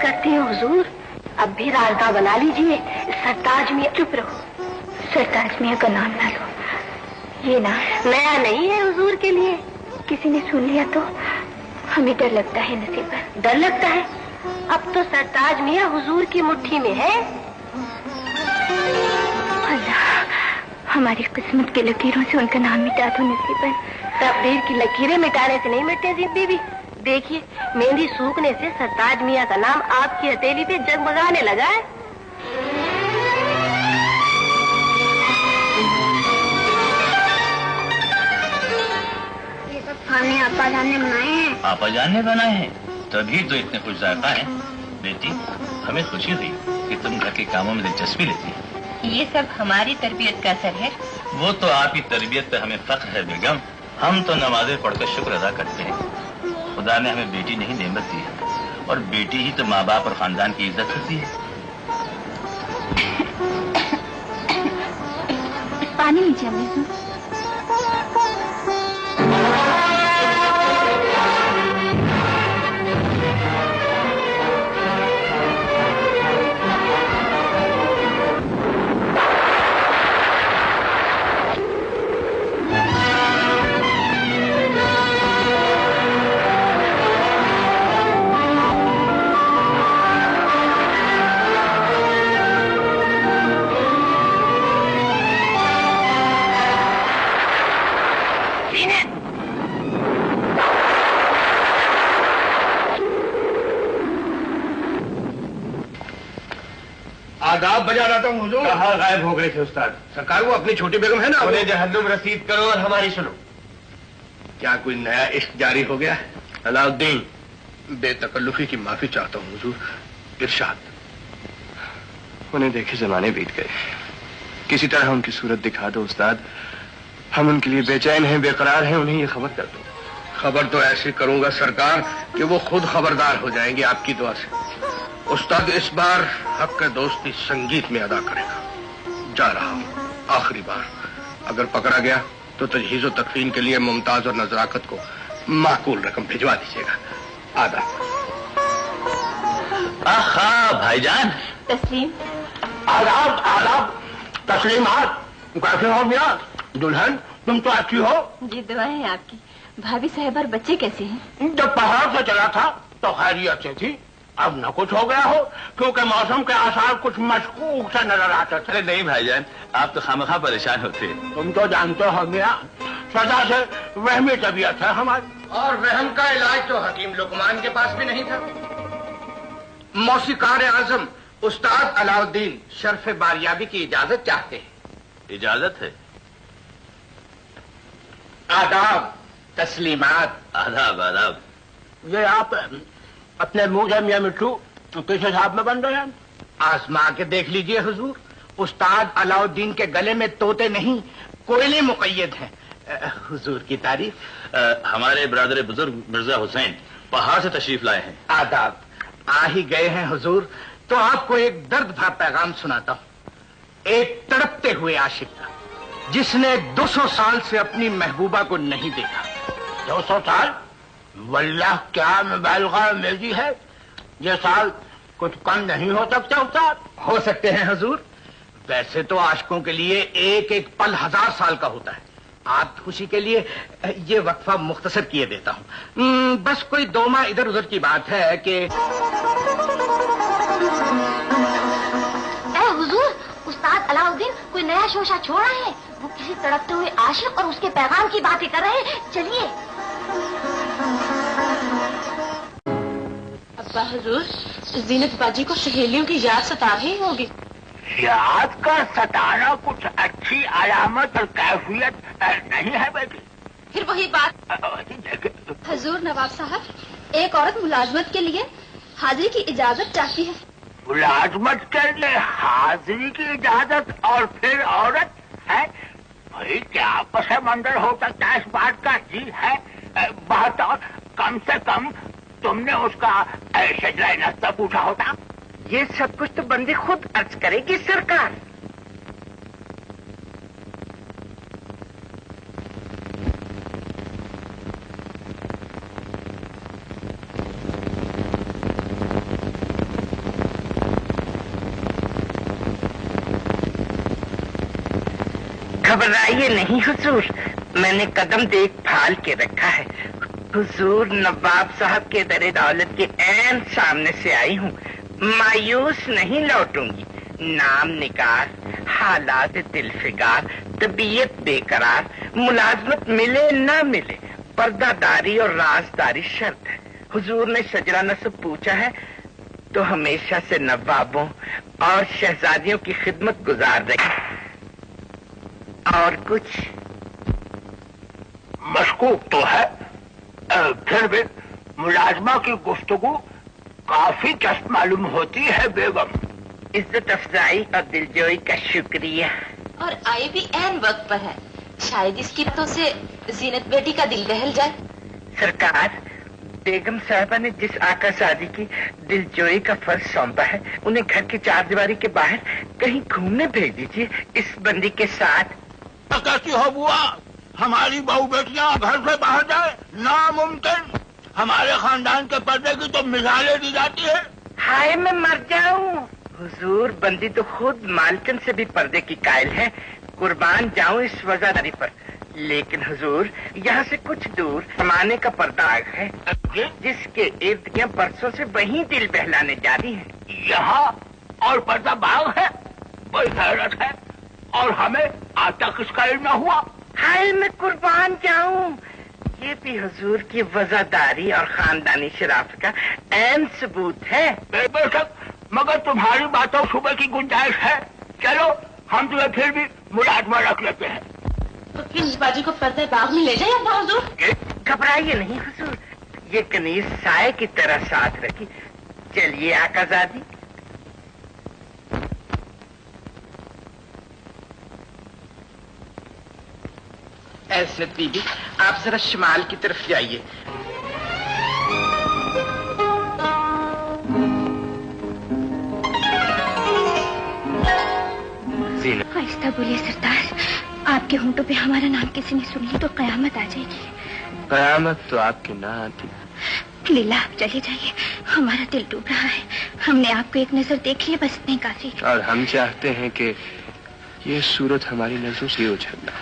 करते हैं हुजूर, अब भी राजदा बना लीजिए। सरताज मियाँ। चुप रहो, सरताज मियाँ का नाम ना लो। ये नाम नया नहीं है हुजूर के लिए। किसी ने सुन लिया तो हमें डर लगता है नसीबा। डर लगता है? अब तो सरताज मियाँ हुजूर की मुट्ठी में है। अल्लाह, हमारी किस्मत की लकीरों से उनका नाम मिटा दो नसीबा। तकदीर की लकीरें मिटाने से नहीं मिटते जी बीबी। देखिए, मेहंदी सूखने से सरताज मियाँ का नाम आपकी हथेली पे जगमगाने लगा है। ये सब खाने आपा जान ने बनाए हैं। आपा जान ने बनाए हैं, तभी तो इतने कुछ जायका है। बेटी, हमें खुशी हुई कि तुम घर के कामों में दिलचस्पी लेती है। ये सब हमारी तरबियत का असर है। वो तो आपकी तरबियत पे हमें फख्र है बेगम। हम तो नमाजें पढ़कर शुक्र अदा करते हैं। खुदा ने हमें बेटी नहीं नेमत दी है, और बेटी ही तो माँ बाप और खानदान की इज्जत होती है। पानी लीजिए अम्मी। आदाब बजा रहा था हुजूर। कहाँ गायब हो गए थे उस्ताद? सरकार, वो अपनी छोटी बेगम है ना, उन्हें जहन्नुम रसीद करो और हमारी सुनो। क्या कोई नया इश्क जारी हो गया है? अलाउद्दीन, बेतकल्लुफी की माफी चाहता हूँ हुजूर। इरशाद। उन्हें देखे जमाने बीत गए, किसी तरह उनकी सूरत दिखा दो उस्ताद। हम उनके लिए बेचैन हैं, बेकरार हैं, उन्हें ये खबर कर दो। खबर तो ऐसी करूंगा सरकार कि वो खुद खबरदार हो जाएंगे आपकी दुआ से। उस्ताद इस बार हक दोस्ती संगीत में अदा करेगा। जा रहा हूँ आखिरी बार। अगर पकड़ा गया तो तजहीज़ तकफीन के लिए मुमताज और नजराकत को माकूल रकम भिजवा दीजिएगा। आदाब। आहा भाईजान। तस्लीम। आदाब आदाब। तस्लीमात। कैसे हो मियां? दुल्हन, तुम तो अच्छी हो। जी दुआएं आपकी। भाभी साहब और बच्चे कैसे हैं? जब पहाड़ से चला था तो खैरियत से थी, अब न कुछ हो गया हो, क्योंकि मौसम के आसार कुछ मशकूक से नजर आते थे। अरे नहीं भाईजान, आप तो खामखा परेशान होते। तुम तो जानते हो मियां, सदा से वहमी तबीयत है हमारी। और वहम का इलाज तो हकीम लुकमान के पास भी नहीं था। मौसीकार आजम उस्ताद अलाउद्दीन शर्फ बारियाबी की इजाजत चाहते हैं। इजाजत है? आदाब। तस्लीमात। आदाब आदाब। ये आप अपने मुंह से मियां मिट्टू किस हिसाब में बन रहे हैं? आजमा के देख लीजिए हुजूर, उस्ताद अलाउद्दीन के गले में तोते नहीं कोयले मुक़य्यद हैं। हुजूर की तारीफ। हमारे ब्रादर बुजुर्ग मिर्जा हुसैन पहाड़ से तशरीफ लाए हैं। आदाब। आ ही गए हैं हुजूर, तो आपको एक दर्द भरा पैगाम सुनाता हूँ। एक तड़पते हुए आशिक का, जिसने 200 साल से अपनी महबूबा को नहीं देखा। 200 साल? वल्लाह, क्या मुबालगा मेजी है। ये साल कुछ कम नहीं हो सकता उस्ताद? हो सकते हैं हुजूर। वैसे तो आशिकों के लिए एक एक पल 1000 साल का होता है। आप खुशी के लिए ये वक्फा मुख्तसर किए देता हूँ। बस कोई 2 माह इधर उधर की बात है कि हुजूर, उस्ताद अलाउद्दीन कोई नया शोशा छोड़ा है। वो किसी तड़पते हुए आशिक और उसके पैगाम की बातें कर रहे हैं। चलिए। अब्बा हुजूर, जीनत बाजी को सहेलियों की याद सता रही होगी। याद का सताना कुछ अच्छी अलामत और कैफियत नहीं है बेटी। फिर वही बात। हुजूर नवाब साहब, एक औरत मुलाजमत के लिए हाजिरी की इजाजत चाहती है। मुलाजमत के लिए हाजिरी की इजाजत और फिर औरत है? भाई क्या पस मंजर हो सकता है इस बात का? जी है बात, और कम से कम तुमने उसका शजरा नाश्ता पूछा होता। ये सब कुछ तो बंदी खुद अर्ज करेगी सरकार। घबराइए नहीं हुजूर, मैंने कदम देख भाल के रखा है। हुजूर नवाब साहब के दरे दौलत के ऐन सामने से आई हूँ, मायूस नहीं लौटूंगी। नाम निगार, हालात दिलफिगार, तबीयत बेकरार, मुलाजमत मिले ना मिले, पर्दादारी और राजदारी शर्त है। हुजूर ने शजरा नस्ब पूछा है तो हमेशा से नवाबों और शहजादियों की खिदमत गुजार रही। और कुछ मशकूक तो है, फिर भी मुलाजमा की गुफ्तगू काफी चस्त मालूम होती है बेगम। इज्जत अफजाई और दिलजोई का शुक्रिया। और आई भी ऐन वक्त पर है, शायद इसकी बातों से जीनत बेटी का दिल बहल जाए। सरकार, बेगम साहबा ने जिस आका शादी की दिलजोई का फर्ज सौंपा है, उन्हें घर की चार दीवारी के बाहर कहीं घूमने भेज दीजिए इस बंदी के साथ। कैसी हो बुआ, हमारी बहू बेटियां घर से बाहर जाए नामुमकिन। हमारे खानदान के पर्दे की तो मिसालें दी जाती है। हाय मैं मर जाऊं। हुजूर, बंदी तो खुद मालकन से भी पर्दे की कायल है, कुर्बान जाऊं इस वजादारी पर। लेकिन हुजूर, यहाँ से कुछ दूर जमाने का पर्दा है जिसके इर्द गिर्द बरसों से वही दिल बहलाने जा रही है। यहाँ और पर्दा बाग है, बड़ी हैरत है। और हमें आज तक इसका इल्म न हुआ। हाय मैं कुर्बान जाऊं। ये भी हुजूर की वजादारी और खानदानी शराफत का अहम सबूत है। बेशक, मगर तुम्हारी बातों सुबह की गुंजाइश है। चलो हम तुम्हें फिर भी मुलाजमा रख लेते हैं। तो फिर इस बाजी को पर्दे बाग में ले जाए अब्बा हुजूर। घबराइए नहीं हुजूर, ये कनीज साए की तरह साथ रखी। चलिए आकाजादी। ऐसे बीबी, आप जरा शुमाल की तरफ जाइए। आहिस्ता बोलिए सरदार, आपके होंठों पे हमारा नाम किसी ने सुन ली तो कयामत आ जाएगी। कयामत तो आपकी ना आती। लीला आप चले जाइए, हमारा दिल डूब रहा है। हमने आपको एक नजर देख लिया, बस इतने काफी। और हम चाहते हैं कि ये सूरत हमारी नजरों से उछल ना।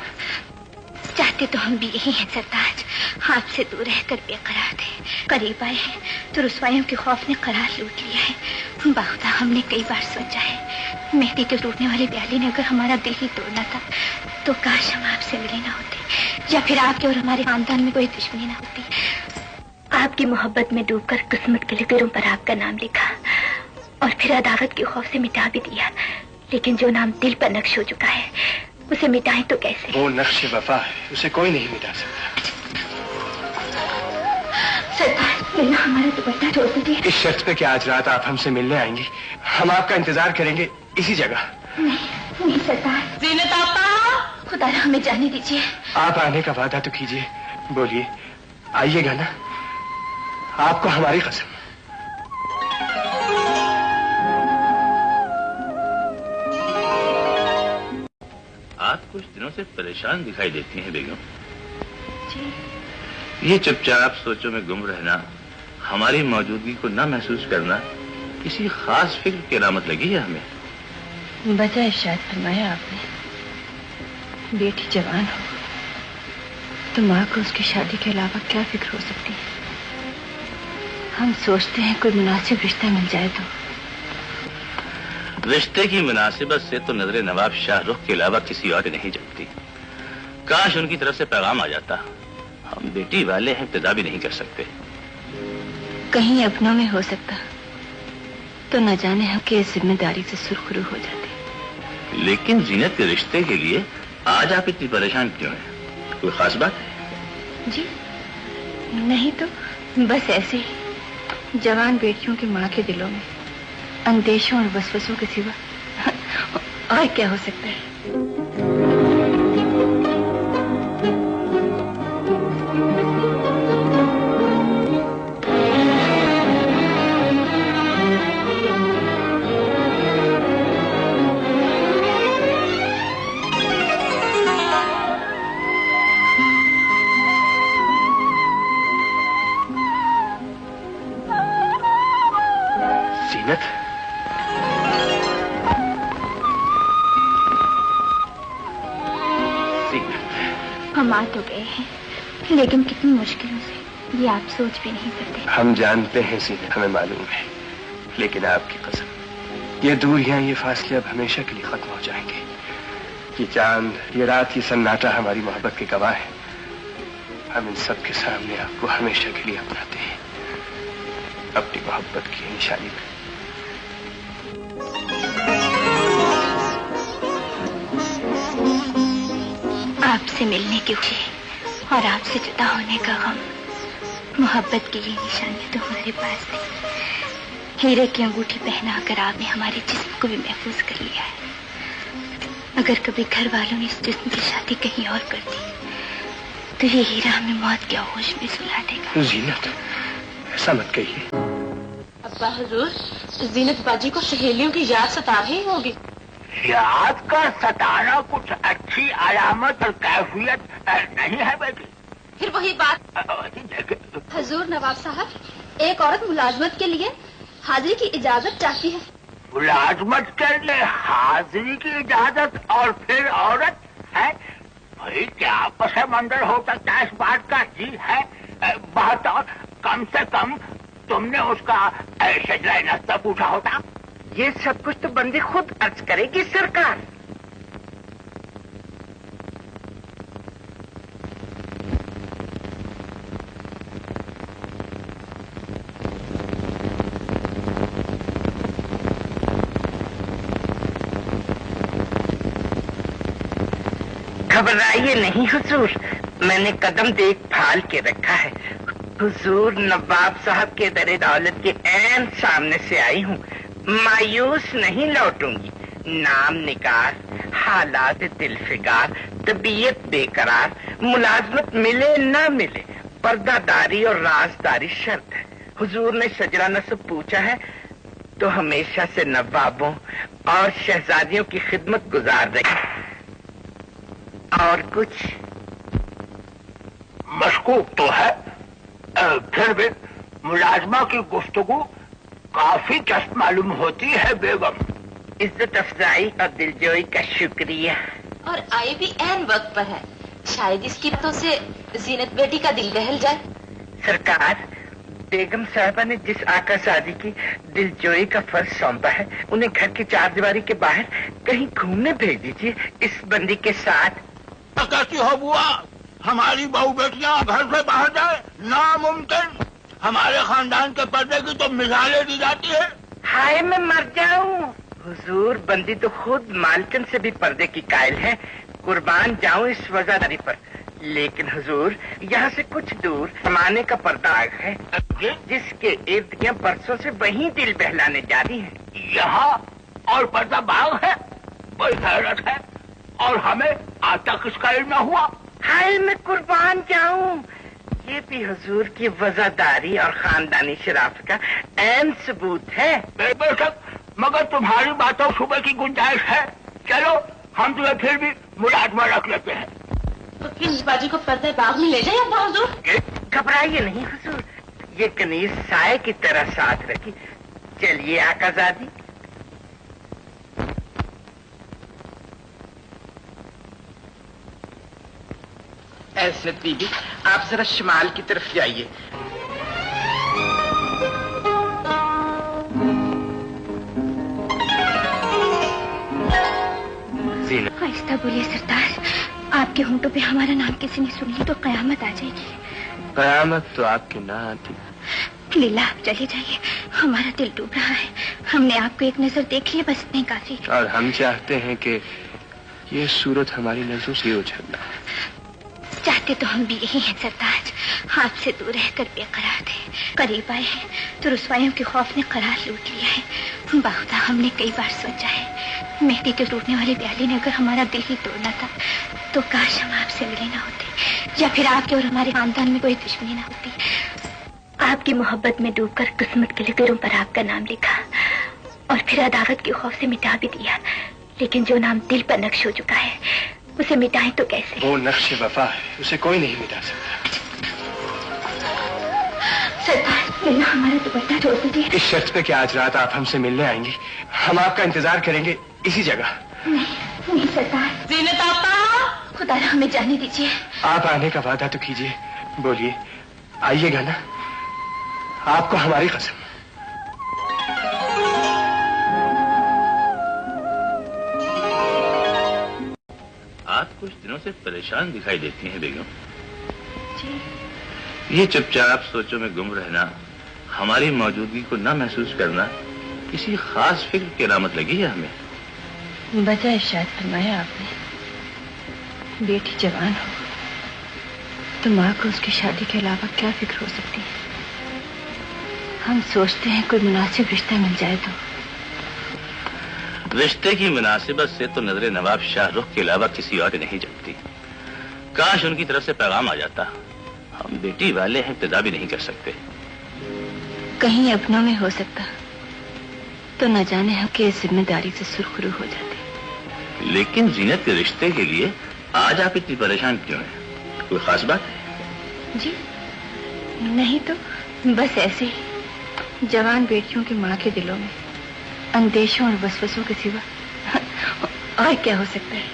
चाहते तो हम भी यही हैं सरताज, आपसे दूर रहकर बेकरार थे। करीब आए हैं तो रुसवाइयों के खौफ ने करार लूट लिया है। बाखुदा हमने कई बार सोचा है, मेहंदी के टूटने वाली प्याली ने अगर हमारा दिल ही तोड़ना था तो काश हम आपसे मिले ना होते, या फिर आपके और हमारे खानदान में कोई दुश्मनी ना होती। आपकी मोहब्बत में डूबकर किस्मत के लकीरों पर आपका नाम लिखा और फिर अदावत के खौफ से मिटा भी दिया। लेकिन जो नाम दिल पर नक्श हो चुका है उसे मिटाएं तो कैसे? वो नक्श वफा है, उसे कोई नहीं मिटा सकता। सरदार, लेना हमारा दुपट्टा छोड़ दीजिए। इस शर्त पे कि आज रात आप हमसे मिलने आएंगी, हम आपका इंतजार करेंगे इसी जगह। नहीं सरदार। जीनत आपा, खुदा हमें जाने दीजिए। आप आने का वादा तो कीजिए, बोलिए आइएगा ना, आपको हमारी कसम। आप कुछ दिनों से परेशान दिखाई देती हैं बेगम। ये चुपचाप सोचों में गुम रहना, हमारी मौजूदगी को न महसूस करना, किसी खास फिक्र की अलामत लगी है हमें? वजह इरशाद फरमाया आपने। बेटी जवान हो तो माँ को उसकी शादी के अलावा क्या फिक्र हो सकती है? हम सोचते हैं कोई मुनासिब रिश्ता मिल जाए तो। रिश्ते की मुनासिबत से तो नजर नवाब शाहरुख के अलावा किसी और नहीं जमती। काश उनकी तरफ से पैगाम आ जाता। हम बेटी वाले हैं, इब्तिदा भी नहीं कर सकते। कहीं अपनों में हो सकता तो न जाने हम किस जिम्मेदारी से सुरखरू हो जाते। लेकिन जीनत के रिश्ते के लिए आज आप इतनी परेशान क्यों हैं? कोई खास बात है? जी नहीं तो बस ऐसे ही जवान बेटियों की माँ के दिलों में अंदेशों और वसवसों के सिवा और क्या हो सकता है? हम आ तो गए हैं, लेकिन कितनी मुश्किलों से, ये आप सोच भी नहीं सकते। हम जानते हैं सीने, हमें मालूम है, लेकिन आपकी कसम, ये दूरियां, ये फासले अब हमेशा के लिए खत्म हो जाएंगे। ये चांद, ये रात, ये सन्नाटा हमारी मोहब्बत के गवाह है। हम इन सब के सामने आपको हमेशा के लिए अपनाते हैं, अपनी मोहब्बत की निशानी में। आपसे मिलने की खुशी और आपसे जुदा होने का गम, मोहब्बत की ये निशानी तो हमारे पास है। हीरे की अंगूठी पहनाकर आपने हमारे जिस्म को भी महफूज कर लिया है। अगर कभी घर वालों ने इस जिस्म की शादी कहीं और कर दी तो ये हीरा हमें मौत के आगोश में सुला देगा। जीनत, ऐसा मत कहिए। अब्बा हुजूर, जीनत बाजी को सहेलियों की याद सता रही होगी। याद का सताना कुछ अच्छी अलामत और कैफियत नहीं है बेटी। फिर वही बात। हुजूर नवाब साहब, एक औरत मुलाजमत के लिए हाजिरी की इजाजत चाहती है। मुलाजमत के लिए हाजिरी की इजाजत और फिर औरत है? भाई क्या पस मंजर हो सकता है इस बात का? जी है बात, और कम से कम तुमने उसका शजरा नस्ता पूछा होता। ये सब कुछ तो बंदी खुद अर्ज करेगी सरकार। घबराइए नहीं हुजूर, मैंने कदम देख भाल के रखा है। हुजूर नवाब साहब के दरे दौलत के ऐन सामने से आई हूँ, मायूस नहीं लौटूंगी। नाम निगार, हालात दिलफिगार, तबीयत बेकरार, मुलाजमत मिले न मिले, पर्दादारी और राजदारी शर्त है। हुजूर ने शजरा नस्ब पूछा है तो हमेशा से नवाबों और शहजादियों की खिदमत गुजार रही। और कुछ मशकूक तो है, फिर भी मुलाजमा की गुफ्तगू काफी चस्त मालूम होती है बेगम। इज्जत अफजाई और दिलजोई का शुक्रिया। और आई भी ऐन वक्त पर है, शायद इसकी बातों से जीनत बेटी का दिल बहल जाए। सरकार, बेगम साहबा ने जिस आका शादी की दिलजोई का फर्ज सौंपा है, उन्हें घर की चारदीवारी के बाहर कहीं घूमने भेज दीजिए इस बंदी के साथ। कैसी हो बुआ, हमारी बहू बेटियां घर से बाहर जाए? नामुमकिन। हमारे खानदान के पर्दे की तो मिसालें दी जाती है। हाय मैं मर जाऊं। हुजूर, बंदी तो खुद मालकिन से भी पर्दे की कायल है, कुर्बान जाऊं इस वजादारी पर। लेकिन हुजूर, यहाँ से कुछ दूर जमाने का पर्दा है, जिसके इर्द गिर्द बरसों से वही दिल बहलाने जा रही है। यहाँ और पर्दा बाग है, बड़ी हैरत है। और हमें आज तक इसका इल्म न हुआ। हाय मैं कुर्बान जाऊं। ये भी हुजूर की वजादारी और खानदानी शराफत का अहम सबूत है। बेशक, मगर तुम्हारी बातों सुबह की गुंजाइश है। चलो हम तुम्हें फिर भी मुलाजमा रख लेते हैं। तो फिर इस बाजी को पर्दे बाग में ले जाए अब्बा हुजूर। घबराइए नहीं हुजूर, ये कनीज साए की तरह साथ रखी। चलिए आकाजादी। ऐसे बीबी, आप जरा शिमाल की तरफ जाइए। आहिस्ता बोलिए सरदार, आपके होंठों पे हमारा नाम किसी ने सुन ली तो कयामत आ जाएगी। कयामत तो आपकी ना आती। लीला आप चले जाइए, हमारा दिल डूब रहा है। हमने आपको एक नजर देख ली, बस इतने काफी। और हम चाहते हैं कि ये सूरत हमारी नजरों से उछल ना। चाहते तो हम भी यही हैं सरताज, आपसे दूर रहकर बेकरार थे। करीब आए हैं तो रुसवाइयों के खौफ ने करार लूट लिया है। बाखुदा हमने कई बार सोचा है, मेहंदी के टूटने वाली प्याली ने अगर हमारा दिल ही तोड़ना था तो काश हम आपसे मिले ना होते, या फिर आपके और हमारे खानदान में कोई दुश्मनी ना होती। आपकी मोहब्बत में डूबकर किस्मत के लकीरों पर आपका नाम लिखा और फिर अदावत के खौफ से मिटा भी दिया। लेकिन जो नाम दिल पर नक्श हो चुका है उसे मिटाएं तो कैसे? वो नक्श वफा है, उसे कोई नहीं मिटा सकता। सरदार, लीला हमारा दुपट्टा छोड़ दीजिए। इस शर्त पे कि आज रात आप हमसे मिलने आएंगी, हम आपका इंतजार करेंगे इसी जगह। नहीं सरदार। जीनत आपा, खुदा हमें जाने दीजिए। आप आने का वादा तो कीजिए, बोलिए आइएगा ना, आपको हमारी कसम। आप कुछ दिनों से परेशान दिखाई देती हैं बेगम। जी। ये चुपचाप सोचों में गुम रहना, हमारी मौजूदगी को न महसूस करना किसी खास फिक्र की अलामत लगी है हमें? वजह इरशाद फरमाया आपने, बेटी जवान हो तो माँ को उसकी शादी के अलावा क्या फिक्र हो सकती है। हम सोचते हैं कोई मुनासिब रिश्ता मिल जाए तो। रिश्ते की मुनासिबत से तो नजर नवाब शाहरुख के अलावा किसी और की नहीं जमती। काश उनकी तरफ से पैगाम आ जाता। हम बेटी वाले हैं, इब्तिदा भी नहीं कर सकते। कहीं अपनों में हो सकता तो न जाने हम के जिम्मेदारी से सुरखरू हो जाते। लेकिन जीनत के रिश्ते के लिए आज आप इतनी परेशान क्यों हैं? कोई खास बात है? जी नहीं तो बस ऐसे ही जवान बेटियों की माँ के दिलों में अंदेशों और वसवसों के सिवा और क्या हो सकता है।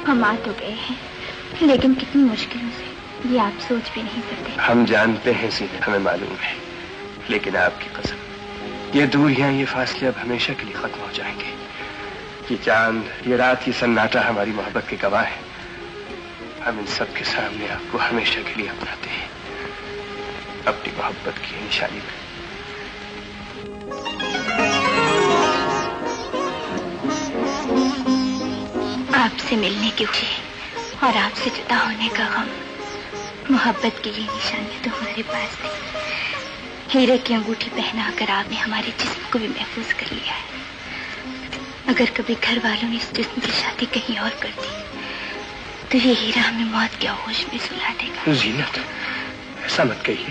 हम आ तो गए हैं, लेकिन कितनी मुश्किलों से, ये आप सोच भी नहीं सकते। हम जानते हैं सीनत, हमें मालूम है, लेकिन आपकी कसम, ये दूरियां, ये फासले अब हमेशा के लिए खत्म हो जाएंगे। ये चांद, ये रात, ये सन्नाटा हमारी मोहब्बत के गवाह है। हम इन सब के सामने आपको हमेशा के लिए अपनाते हैं, अपनी मोहब्बत की निशानी में। आपसे मिलने की खुशी और आपसे जुदा होने का गम, मोहब्बत की ये निशानी तो हमारे पास थी। हीरे की अंगूठी पहनाकर आपने हमारे जिस्म को भी महफूज कर लिया है। अगर कभी घर वालों ने इस जिस्म की शादी कहीं और कर दी तो ये हीरा हमें मौत के आगोश में सुला देगा। जीनत, ऐसा मत कहिए।